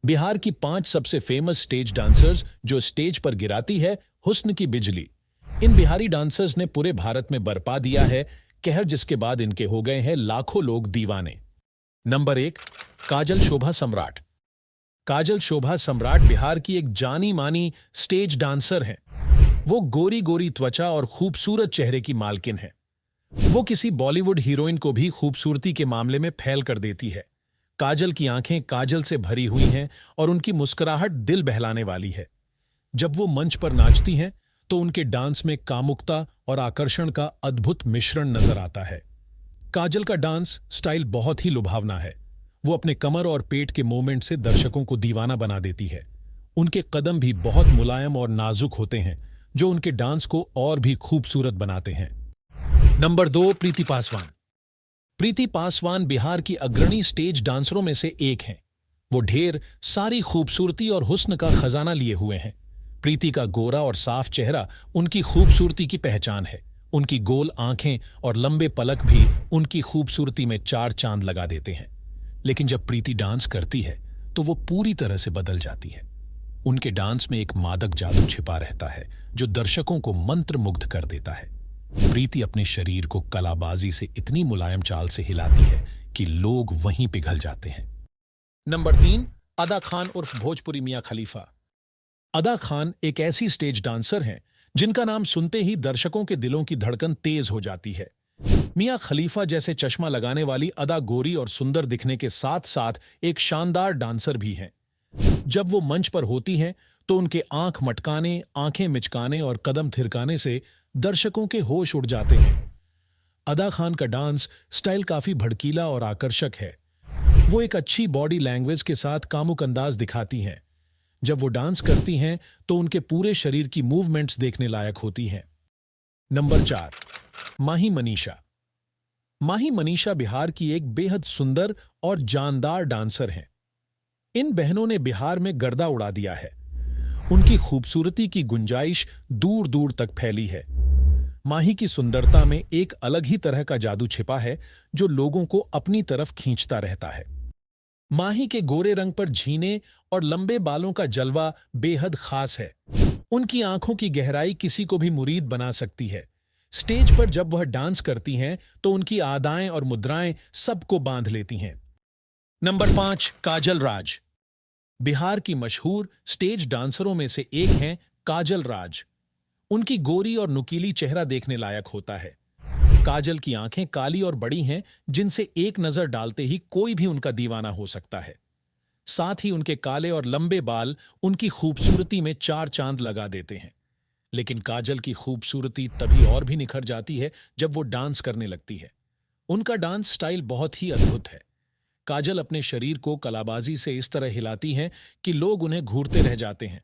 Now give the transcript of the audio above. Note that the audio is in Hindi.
बिहार की 5 सबसे फेमस स्टेज डांसर्स जो स्टेज पर गिराती है हुस्न की बिजली। इन बिहारी डांसर्स ने पूरे भारत में बरपा दिया है कहर, जिसके बाद इनके हो गए हैं लाखों लोग दीवाने। नंबर 1, काजल शोभा सम्राट। काजल शोभा सम्राट बिहार की एक जानी मानी स्टेज डांसर हैं। वो गोरी गोरी त्वचा और खूबसूरत चेहरे की मालकिन है। वो किसी बॉलीवुड हीरोइन को भी खूबसूरती के मामले में फैल कर देती है। काजल की आंखें काजल से भरी हुई हैं और उनकी मुस्कुराहट दिल बहलाने वाली है। जब वो मंच पर नाचती हैं तो उनके डांस में कामुकता और आकर्षण का अद्भुत मिश्रण नजर आता है। काजल का डांस स्टाइल बहुत ही लुभावना है। वो अपने कमर और पेट के मूवमेंट से दर्शकों को दीवाना बना देती है। उनके कदम भी बहुत मुलायम और नाजुक होते हैं, जो उनके डांस को और भी खूबसूरत बनाते हैं। नंबर 2, प्रीति पासवान। प्रीति पासवान बिहार की अग्रणी स्टेज डांसरों में से एक हैं। वो ढेर सारी खूबसूरती और हुस्न का खजाना लिए हुए हैं। प्रीति का गोरा और साफ चेहरा उनकी खूबसूरती की पहचान है। उनकी गोल आंखें और लंबे पलक भी उनकी खूबसूरती में 4 चांद लगा देते हैं। लेकिन जब प्रीति डांस करती है तो वो पूरी तरह से बदल जाती है। उनके डांस में एक मादक जादू छिपा रहता है जो दर्शकों को मंत्रमुग्ध कर देता है। प्रीति अपने शरीर को कलाबाजी से इतनी मुलायम चाल से हिलाती है कि लोग वहीं पिघल जाते हैं। नंबर 3, अदा खान उर्फ भोजपुरी मियां खलीफा। अदा खान एक ऐसी स्टेज डांसर हैं जिनका नाम सुनते ही दर्शकों के दिलों की धड़कन तेज हो जाती है। मियां खलीफा जैसे चश्मा लगाने वाली अदा गोरी और सुंदर दिखने के साथ साथ एक शानदार डांसर भी हैं। जब वो मंच पर होती हैं तो उनके आंख मटकाने, आंखें मिचकाने और कदम थिरकाने से दर्शकों के होश उड़ जाते हैं। अदा खान का डांस स्टाइल काफी भड़कीला और आकर्षक है। वो एक अच्छी बॉडी लैंग्वेज के साथ कामुक अंदाज दिखाती हैं। जब वो डांस करती हैं तो उनके पूरे शरीर की मूवमेंट्स देखने लायक होती हैं। नंबर 4, माही मनीषा। माही मनीषा बिहार की एक बेहद सुंदर और जानदार डांसर हैं। इन बहनों ने बिहार में गर्दा उड़ा दिया है। उनकी खूबसूरती की गुंजाइश दूर दूर तक फैली है। माही की सुंदरता में एक अलग ही तरह का जादू छिपा है जो लोगों को अपनी तरफ खींचता रहता है। माही के गोरे रंग पर झीने और लंबे बालों का जलवा बेहद खास है। उनकी आंखों की गहराई किसी को भी मुरीद बना सकती है। स्टेज पर जब वह डांस करती हैं तो उनकी अदाएं और मुद्राएं सबको बांध लेती हैं। नंबर 5, काजल राज। बिहार की मशहूर स्टेज डांसरों में से एक हैं काजल राज। उनकी गोरी और नुकीली चेहरा देखने लायक होता है। काजल की आंखें काली और बड़ी हैं, जिनसे एक नजर डालते ही कोई भी उनका दीवाना हो सकता है। साथ ही उनके काले और लंबे बाल उनकी खूबसूरती में 4 चांद लगा देते हैं। लेकिन काजल की खूबसूरती तभी और भी निखर जाती है जब वो डांस करने लगती है। उनका डांस स्टाइल बहुत ही अद्भुत है। काजल अपने शरीर को कलाबाजी से इस तरह हिलाती हैं कि लोग उन्हें घूरते रह जाते हैं।